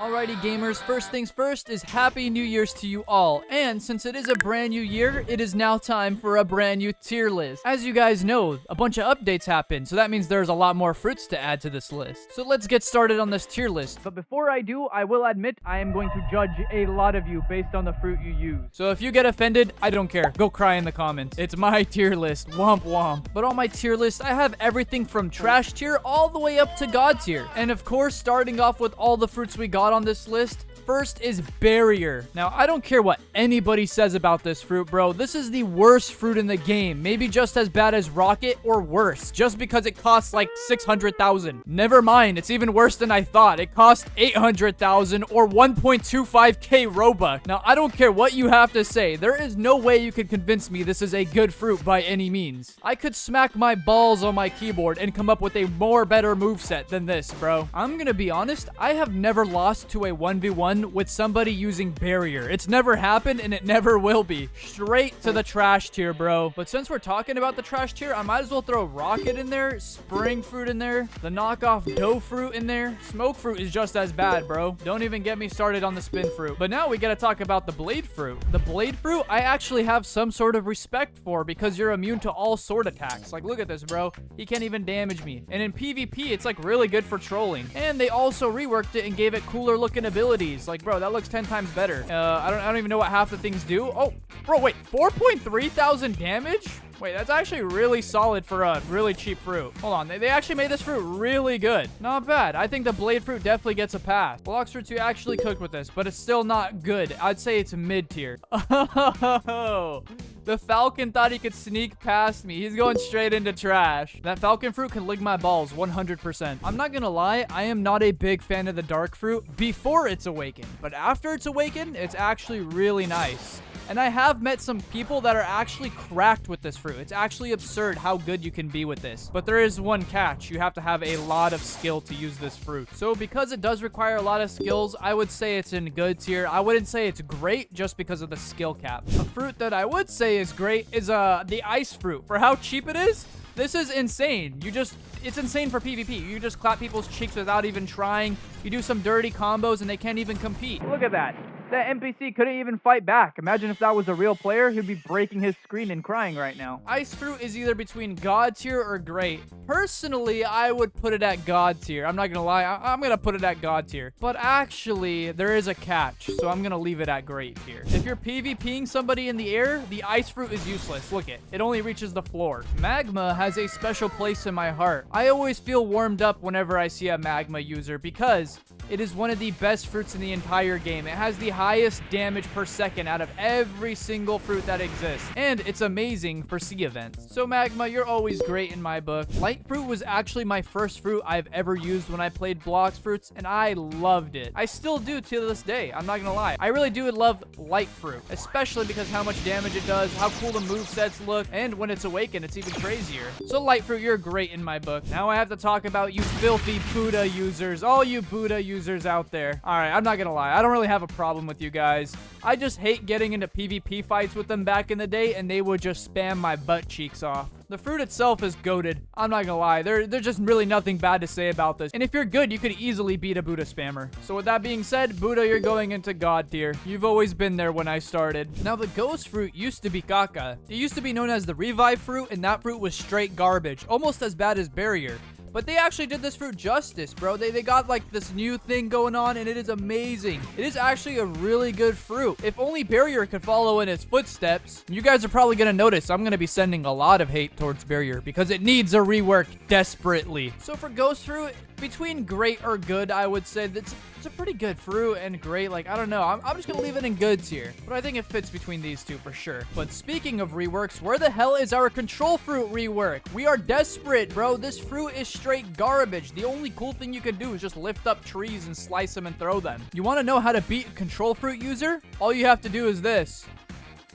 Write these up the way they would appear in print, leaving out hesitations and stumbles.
Alrighty gamers, first things first is Happy New Year's to you all, and since it is a brand new year, it is now time for a brand new tier list. As you guys know, a bunch of updates happened, so that means there's a lot more fruits to add to this list. So let's get started on this tier list. But before I do, I will admit I am going to judge a lot of you based on the fruit you use. So if you get offended, I don't care. Go cry in the comments. It's my tier list. Womp womp. But on my tier list, I have everything from trash tier all the way up to god tier. And of course, starting off with all the fruits we got on this list, first is barrier. Now, I don't care what anybody says about this fruit, bro. This is the worst fruit in the game. Maybe just as bad as rocket or worse, just because it costs like 600,000. Never mind, it's even worse than I thought. It costs 800,000 or 1.25k Robux. Now, I don't care what you have to say. There is no way you can convince me this is a good fruit by any means. I could smack my balls on my keyboard and come up with a more better moveset than this, bro. I'm gonna be honest, I have never lost to a 1v1 with somebody using barrier. It's never happened and it never will be. Straight to the trash tier, bro. But since we're talking about the trash tier, I might as well throw rocket in there, spring fruit in there, the knockoff dough fruit in there. Smoke fruit is just as bad, bro. Don't even get me started on the spin fruit. But now we gotta talk about the blade fruit. The blade fruit, I actually have some sort of respect for because you're immune to all sword attacks. Like, look at this, bro. He can't even damage me. And in PvP, it's like really good for trolling. And they also reworked it and gave it cooler looking abilities. Like, bro, that looks 10 times better. I don't even know what half the things do. Oh, bro, wait, 4.3 thousand damage? Wait, that's actually really solid for a really cheap fruit. Hold on, they actually made this fruit really good. Not bad. I think the blade fruit definitely gets a pass. Blox fruit 2 actually cooked with this, but it's still not good. I'd say it's mid tier. Oh, the falcon thought he could sneak past me. He's going straight into trash. That falcon fruit can lick my balls 100%. I'm not gonna lie, I am not a big fan of the dark fruit before it's awakened, but after it's awakened, it's actually really nice. And I have met some people that are actually cracked with this fruit. It's actually absurd how good you can be with this. But there is one catch. You have to have a lot of skill to use this fruit. So because it does require a lot of skills, I would say it's in good tier. I wouldn't say it's great just because of the skill cap. A fruit that I would say is great is the ice fruit. For how cheap it is, this is insane. It's insane for PvP. You just clap people's cheeks without even trying. You do some dirty combos and they can't even compete. Look at that. That NPC couldn't even fight back. Imagine if that was a real player, he'd be breaking his screen and crying right now. Ice fruit is either between god tier or great. Personally, I would put it at god tier. I'm not gonna lie, I'm gonna put it at god tier. But actually, there is a catch, so I'm gonna leave it at great tier. If you're PvPing somebody in the air, the ice fruit is useless. Look it only reaches the floor. Magma has a special place in my heart. I always feel warmed up whenever I see a magma user because it is one of the best fruits in the entire game. It has the highest damage per second out of every single fruit that exists. And it's amazing for sea events. So Magma, you're always great in my book. Light fruit was actually my first fruit I've ever used when I played Blox fruits, and I loved it. I still do to this day. I'm not gonna lie. I really do love light fruit, especially because how much damage it does, how cool the movesets look, and when it's awakened, it's even crazier. So light fruit, you're great in my book. Now I have to talk about you filthy Buddha users. All you Buddha users out there. Alright, I'm not gonna lie. I don't really have a problem with you guys. I just hate getting into PvP fights with them back in the day, and they would just spam my butt cheeks off. The fruit itself is goated. I'm not gonna lie. There's just really nothing bad to say about this. And if you're good, you could easily beat a Buddha spammer. So with that being said, Buddha, you're going into god tier. You've always been there when I started. Now, the ghost fruit used to be caca. It used to be known as the revive fruit, and that fruit was straight garbage. Almost as bad as barrier. But they actually did this fruit justice, bro. They got like this new thing going on, and it is amazing. It is actually a really good fruit. If only barrier could follow in its footsteps. You guys are probably gonna notice I'm gonna be sending a lot of hate towards barrier because it needs a rework desperately. So for ghost fruit, between great or good, I would say it's a pretty good fruit, and great, like, I don't know. I'm just gonna leave it in good tier. But I think it fits between these two for sure. But speaking of reworks, where the hell is our control fruit rework? We are desperate, bro. This fruit is straight garbage. The only cool thing you can do is just lift up trees and slice them and throw them. You want to know how to beat a control fruit user? All you have to do is this.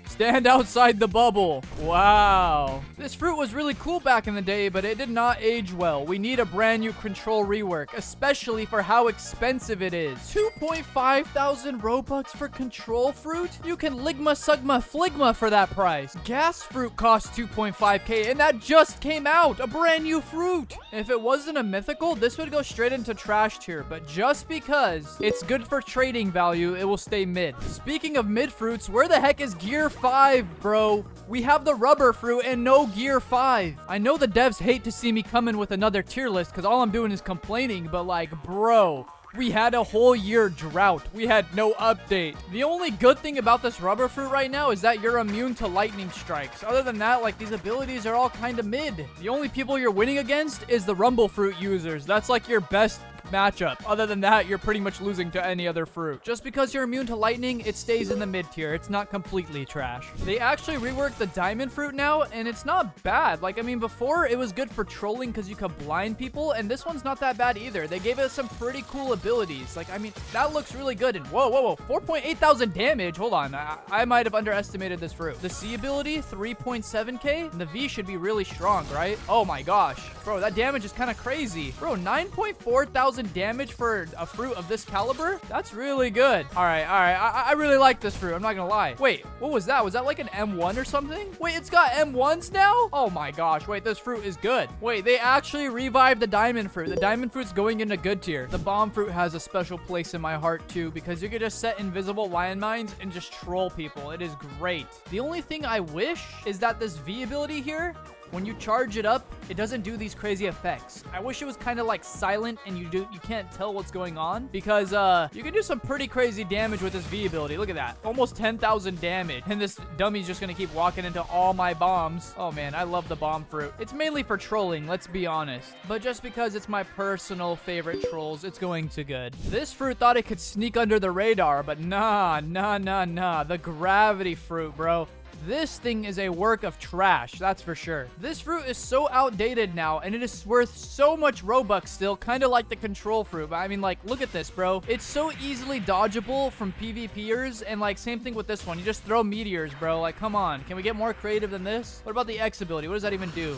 Stand outside the bubble. Wow. This fruit was really cool back in the day, but it did not age well. We need a brand new control rework, especially for how expensive it is. 2.5 thousand Robux for control fruit? You can ligma, sugma, fligma for that price. Gas fruit costs 2.5k, and that just came out. A brand new fruit. If it wasn't a mythical, this would go straight into trash tier, but just because it's good for trading value, it will stay mid. Speaking of mid fruits, where the heck is gear 5, bro? We have the rubber fruit and no gear 5. I know the devs hate to see me come in with another tier list because all I'm doing is complaining, but like, bro, we had a whole year drought. We had no update. The only good thing about this rubber fruit right now is that you're immune to lightning strikes. Other than that, like, these abilities are all kind of mid. The only people you're winning against is the rumble fruit users. That's like your best matchup. Other than that, you're pretty much losing to any other fruit. Just because you're immune to lightning, it stays in the mid tier. It's not completely trash. They actually reworked the diamond fruit now, and it's not bad. Like, I mean, before it was good for trolling because you could blind people, and this one's not that bad either. They gave us some pretty cool abilities. Like, I mean, that looks really good. And whoa, 4.8 thousand damage. Hold on, I might have underestimated this fruit. The C ability, 3.7k. And the V should be really strong, right? Oh my gosh, bro, that damage is kind of crazy, bro. 9.4 thousand damage for a fruit of this caliber? That's really good. All right. I really like this fruit. I'm not gonna lie. Wait, what was that? Was that like an M1 or something? Wait, it's got M1s now? Oh my gosh. Wait, this fruit is good. Wait, they actually revived the diamond fruit. The diamond fruit's going into good tier. The bomb fruit has a special place in my heart too, because you could just set invisible lion mines and just troll people. It is great. The only thing I wish is that this V ability here, when you charge it up, it doesn't do these crazy effects. I wish it was kind of like silent and you can't tell what's going on, because you can do some pretty crazy damage with this V ability. Look at that. Almost 10,000 damage. And this dummy's just gonna keep walking into all my bombs. Oh man, I love the bomb fruit. It's mainly for trolling, let's be honest. But just because it's my personal favorite trolls, it's going to good. This fruit thought it could sneak under the radar, but nah. The gravity fruit, bro. This thing is a work of trash, that's for sure. This fruit is so outdated now, and it is worth so much Robux still, kind of like the control fruit. But I mean, like, look at this, bro. It's so easily dodgeable from PvPers, and like, same thing with this one. You just throw meteors, bro. Like, come on. Can we get more creative than this? What about the X ability? What does that even do?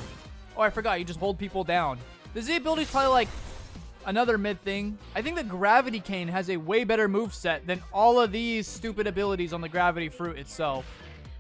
Oh, I forgot. You just hold people down. The Z ability is probably like another mid thing. I think the gravity cane has a way better moveset than all of these stupid abilities on the gravity fruit itself.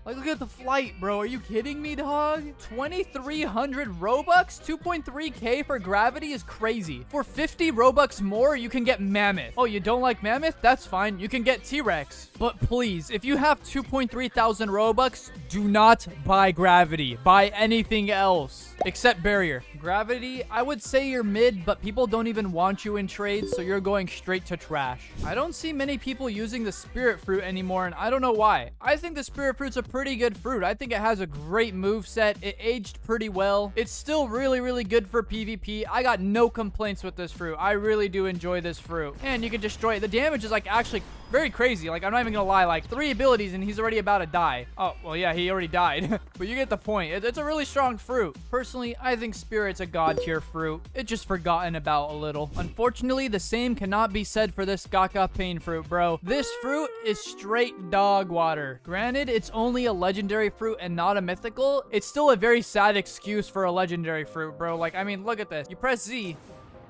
Like, look at the flight, bro. Are you kidding me, dog? 2,300 Robux? 2.3k for gravity is crazy. For 50 Robux more, you can get Mammoth. Oh, you don't like Mammoth? That's fine. You can get T-Rex. But please, if you have 2.3 thousand Robux, do not buy gravity. Buy anything else except barrier. Gravity, I would say you're mid, but people don't even want you in trades, so you're going straight to trash. I don't see many people using the spirit fruit anymore, and I don't know why. I think the spirit fruit's a pretty good fruit. I think it has a great move set. It aged pretty well. It's still really good for PvP. I got no complaints with this fruit. I really do enjoy this fruit. And you can destroy it. The damage is like actually very crazy. Like, I'm not even gonna lie, like 3 abilities and he's already about to die. Oh, well, yeah, he already died. But you get the point. It's a really strong fruit. Personally, I think Spirit's a god tier fruit. It's just forgotten about a little. Unfortunately, the same cannot be said for this Gaga Pain fruit, bro. This fruit is straight dog water. Granted, it's only a legendary fruit and not a mythical. It's still a very sad excuse for a legendary fruit, bro. Like, I mean, look at this. You press Z,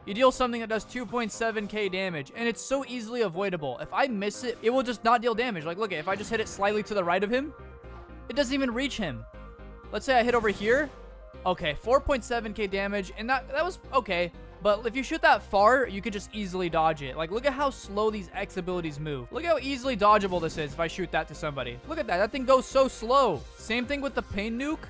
you deal something that does 2.7k damage, and it's so easily avoidable. If I miss it, it will just not deal damage. Like, look, if I just hit it slightly to the right of him, it doesn't even reach him. Let's say I hit over here. Okay, 4.7k damage, and that was okay. But if you shoot that far, you could just easily dodge it. Like, look at how slow these X abilities move. Look how easily dodgeable this is if I shoot that to somebody. Look at that. That thing goes so slow. Same thing with the pain nuke.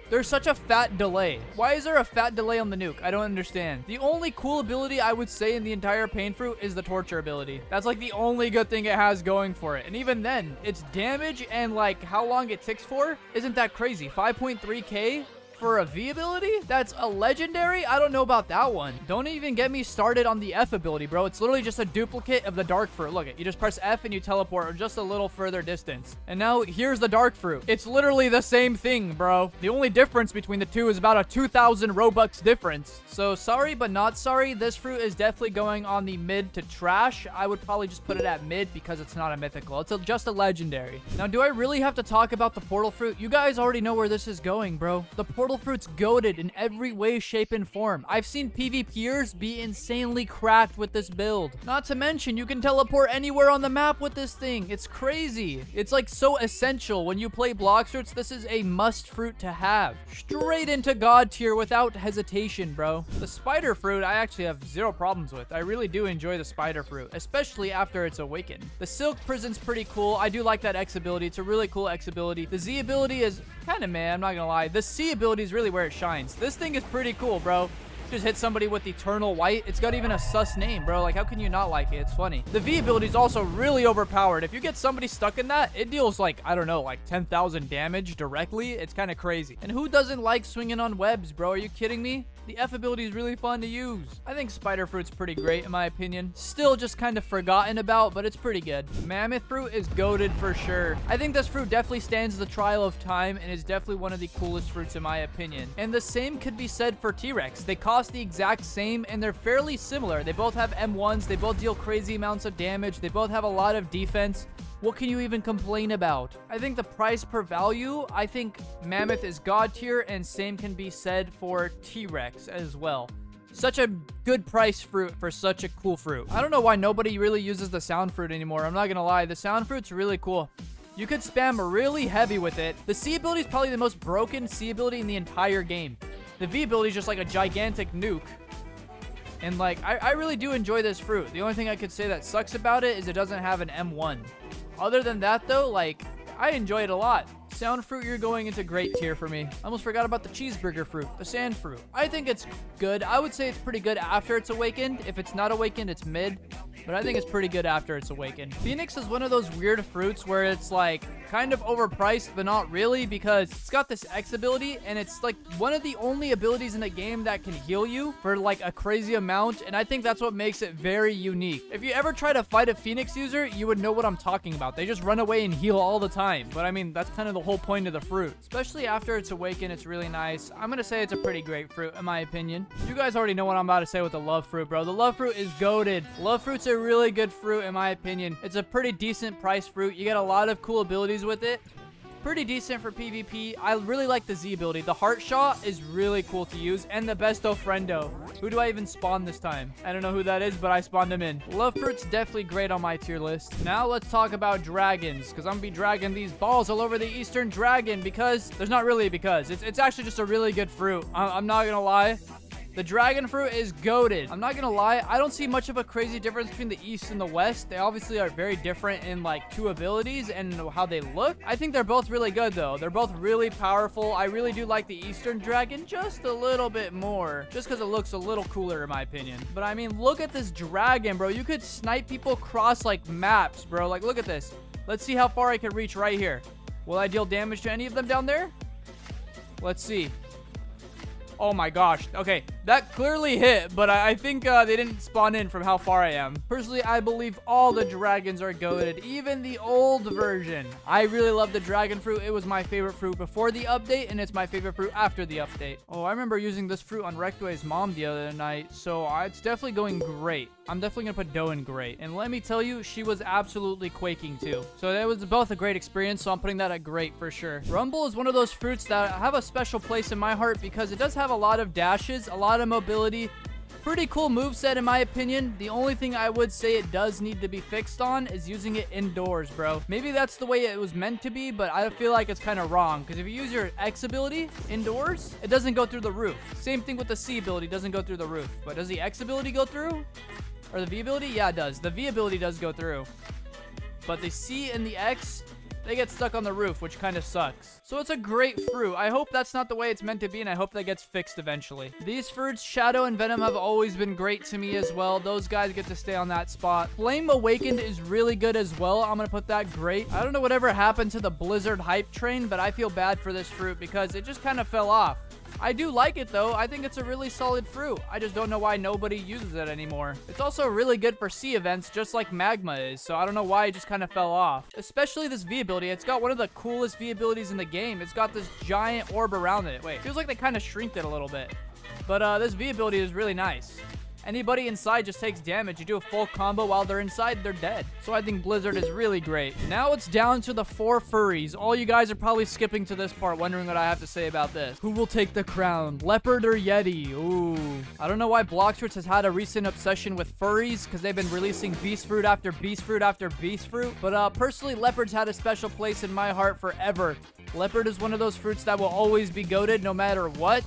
There's such a fat delay. Why is there a fat delay on the nuke? I don't understand. The only cool ability I would say in the entire pain fruit is the torture ability. That's like the only good thing it has going for it. And even then, its damage and like how long it ticks for isn't that crazy. 5.3k For a V ability, that's a legendary? I don't know about that one. Don't even get me started on the F ability, bro. It's literally just a duplicate of the dark fruit. Look, you just press F and you teleport just a little further distance. And now here's the dark fruit. It's literally the same thing, bro. The only difference between the two is about a 2,000 Robux difference. So sorry, but not sorry. This fruit is definitely going on the mid to trash. I would probably just put it at mid because it's not a mythical. It's just a legendary. Now, do I really have to talk about the portal fruit? You guys already know where this is going, bro. The portal fruit's goated in every way, shape, and form. I've seen PvPers be insanely cracked with this build. Not to mention, you can teleport anywhere on the map with this thing. It's crazy. It's like so essential. When you play Blox fruits, this is a must fruit to have. Straight into God tier without hesitation, bro. The spider fruit, I actually have zero problems with. I really do enjoy the spider fruit, especially after it's awakened. The silk prison's pretty cool. I do like that X ability. It's a really cool X ability. The Z ability is kind of meh, I'm not gonna lie. The C ability is really where it shines. This thing is pretty cool, bro. Just hit somebody with eternal white. It's got even a sus name, bro. Like, how can you not like it? It's funny. The V ability is also really overpowered. If you get somebody stuck in that, it deals like, I don't know, like 10,000 damage directly. It's kind of crazy. And who doesn't like swinging on webs, bro? Are you kidding me? The F ability is really fun to use. I think Spider Fruit's pretty great in my opinion. Still just kind of forgotten about, but it's pretty good. Mammoth Fruit is goated for sure. I think this fruit definitely stands the trial of time and is definitely one of the coolest fruits in my opinion. And the same could be said for T-Rex. They cost the exact same and they're fairly similar. They both have M1s. They both deal crazy amounts of damage. They both have a lot of defense. What can you even complain about? I think the price per value, I think Mammoth is God tier, and same can be said for T-Rex as well. Such a good price fruit for such a cool fruit. I don't know why nobody really uses the sound fruit anymore. I'm not gonna lie, the sound fruit's really cool. You could spam really heavy with it. The C ability is probably the most broken C ability in the entire game. The V ability is just like a gigantic nuke. And like, I really do enjoy this fruit. The only thing I could say that sucks about it is it doesn't have an M1. Other than that though, like, I enjoy it a lot. Sound fruit, you're going into great tier for me. I almost forgot about the cheeseburger fruit, the sand fruit. I think it's good. I would say it's pretty good after it's awakened. If it's not awakened, it's mid. But I think it's pretty good after it's awakened. Phoenix is one of those weird fruits where it's like kind of overpriced, but not really, because it's got this X ability and it's like one of the only abilities in the game that can heal you for like a crazy amount. And I think that's what makes it very unique. If you ever try to fight a Phoenix user, you would know what I'm talking about. They just run away and heal all the time. But I mean, that's kind of the whole point of the fruit. Especially after it's awakened, it's really nice. I'm gonna say it's a pretty great fruit in my opinion. You guys already know what I'm about to say with the love fruit, bro. The love fruit is goated. Love fruit's a really good fruit in my opinion. It's a pretty decent price fruit. You get a lot of cool abilities with it. Pretty decent for PvP. I really like the Z ability. The heart shot is really cool to use, and the besto friendo. Who do I even spawn this time? I don't know who that is, but I spawned him in. Love fruit's definitely great on my tier list. Now let's talk about dragons, because I'm gonna be dragging these balls all over the Eastern Dragon, because there's not really a because. It's actually just a really good fruit. I'm not gonna lie. The dragon fruit is goated. I'm not gonna lie, I don't see much of a crazy difference between the East and the West. They obviously are very different in like two abilities and how they look. I think they're both really good though. They're both really powerful. I really do like the Eastern Dragon just a little bit more, just because it looks a little cooler in my opinion. But I mean, look at this dragon, bro. You could snipe people across like maps, bro. Like, look at this. Let's see how far I can reach right here. Will I deal damage to any of them down there? Let's see. Oh my gosh. Okay, that clearly hit, but I think they didn't spawn in from how far I am. Personally, I believe all the dragons are goated, even the old version. I really love the dragon fruit. It was my favorite fruit before the update, and it's my favorite fruit after the update. Oh, I remember using this fruit on Rectway's mom the other night, so it's definitely going great. I'm definitely gonna put Doe in great. And let me tell you, she was absolutely quaking too. So that was both a great experience, so I'm putting that at great for sure. Rumble is one of those fruits that have a special place in my heart because it does have a lot of dashes, a lot of mobility. Pretty cool moveset in my opinion. The only thing I would say it does need to be fixed on is using it indoors, bro. Maybe that's the way it was meant to be, but I feel like it's kind of wrong because if you use your X ability indoors, it doesn't go through the roof. Same thing with the C ability, doesn't go through the roof. But does the X ability go through? Or the V ability? Yeah, it does. The V ability does go through. But the C and the X, they get stuck on the roof, which kind of sucks. So it's a great fruit. I hope that's not the way it's meant to be, and I hope that gets fixed eventually. These fruits, Shadow and Venom, have always been great to me as well. Those guys get to stay on that spot. Flame Awakened is really good as well. I'm gonna put that great. I don't know whatever happened to the Blizzard hype train, but I feel bad for this fruit because it just kind of fell off. I do like it though. I think it's a really solid fruit. I just don't know why nobody uses it anymore. It's also really good for sea events, just like magma is. So I don't know why it just kind of fell off. Especially this V ability. It's got one of the coolest V abilities in the game. It's got this giant orb around it. Wait, feels like they kind of shrinked it a little bit. But this V ability is really nice. Anybody inside just takes damage. You do a full combo while they're inside, they're dead. So I think Blizzard is really great. Now it's down to the 4 furries. All you guys are probably skipping to this part, wondering what I have to say about this. Who will take the crown? Leopard or Yeti? Ooh. I don't know why Blox has had a recent obsession with furries, because they've been releasing beast fruit after beast fruit after beast fruit. But personally, Leopard's had a special place in my heart forever. Leopard is one of those fruits that will always be goated no matter what.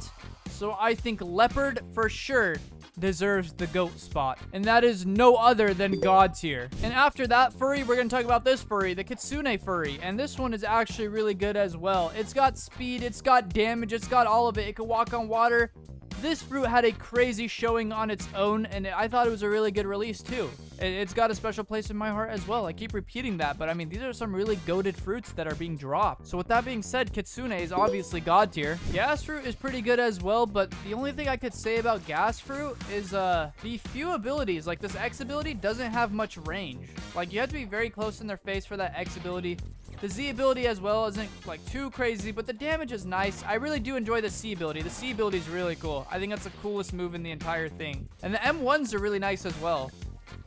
So I think Leopard for sure deserves the GOAT spot, and that is no other than God tier. And after that furry, we're gonna talk about this furry, the Kitsune furry, and this one is actually really good as well. It's got speed, it's got damage, it's got all of it. It can walk on water. This fruit had a crazy showing on its own, and I thought it was a really good release too. It's got a special place in my heart as well. I keep repeating that, but I mean, these are some really goated fruits that are being dropped. So with that being said, Kitsune is obviously God tier. Gas fruit is pretty good as well, but the only thing I could say about gas fruit is the few abilities. Like this X ability doesn't have much range. Like you have to be very close in their face for that X ability. The Z ability as well isn't like too crazy, but the damage is nice. I really do enjoy the C ability. The C ability is really cool. I think that's the coolest move in the entire thing. And the M1s are really nice as well.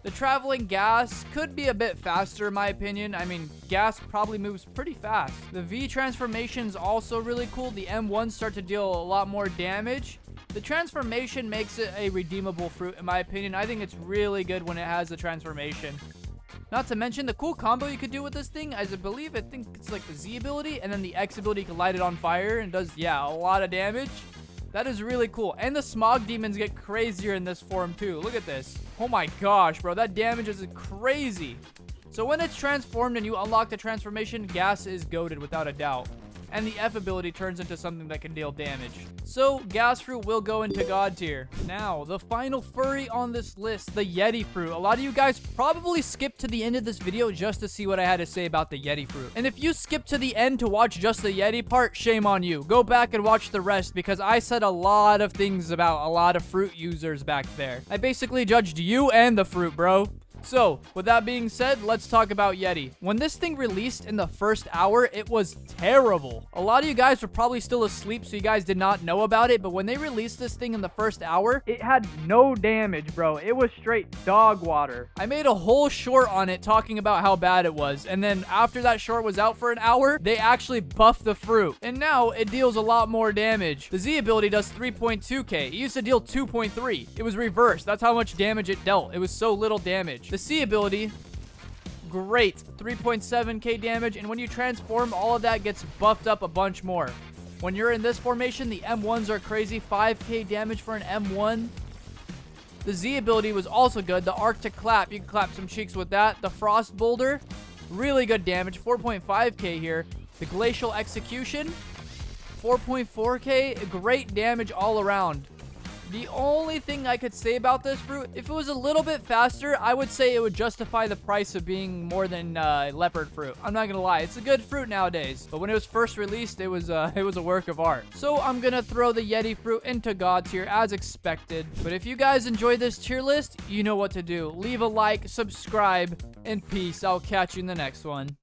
The traveling gas could be a bit faster in my opinion. I mean, gas probably moves pretty fast. The V transformation is also really cool. The M1s start to deal a lot more damage. The transformation makes it a redeemable fruit in my opinion. I think it's really good when it has the transformation. Not to mention the cool combo you could do with this thing, as I think it's like the Z ability, and then the X ability, you can light it on fire and does, yeah, a lot of damage. That is really cool. And the smog demons get crazier in this form too. Look at this. Oh my gosh, bro. That damage is crazy. So when it's transformed and you unlock the transformation, gas is goated without a doubt. And the F ability turns into something that can deal damage. So, gas fruit will go into God tier. Now, the final furry on this list, the Yeti fruit. A lot of you guys probably skipped to the end of this video just to see what I had to say about the Yeti fruit. And if you skipped to the end to watch just the Yeti part, shame on you. Go back and watch the rest because I said a lot of things about a lot of fruit users back there. I basically judged you and the fruit, bro. So, with that being said, let's talk about Yeti. When this thing released in the first hour, it was terrible. A lot of you guys were probably still asleep, so you guys did not know about it, but when they released this thing in the first hour, it had no damage, bro. It was straight dog water. I made a whole short on it talking about how bad it was, and then after that short was out for an hour, they actually buffed the fruit, and now it deals a lot more damage. The Z ability does 3.2k. It used to deal 2.3. It was reversed. That's how much damage it dealt. It was so little damage. The C ability, great, 3.7k damage, and when you transform, all of that gets buffed up a bunch more. When you're in this formation, the M1s are crazy, 5k damage for an M1. The Z ability was also good. The Arctic Clap, you can clap some cheeks with that. The Frost Boulder, really good damage, 4.5k here. The Glacial Execution, 4.4k, great damage all around. The only thing I could say about this fruit, if it was a little bit faster, I would say it would justify the price of being more than leopard fruit. I'm not gonna lie, it's a good fruit nowadays. But when it was first released, it was a work of art. So I'm gonna throw the Yeti fruit into God tier as expected. But if you guys enjoyed this tier list, you know what to do. Leave a like, subscribe, and peace. I'll catch you in the next one.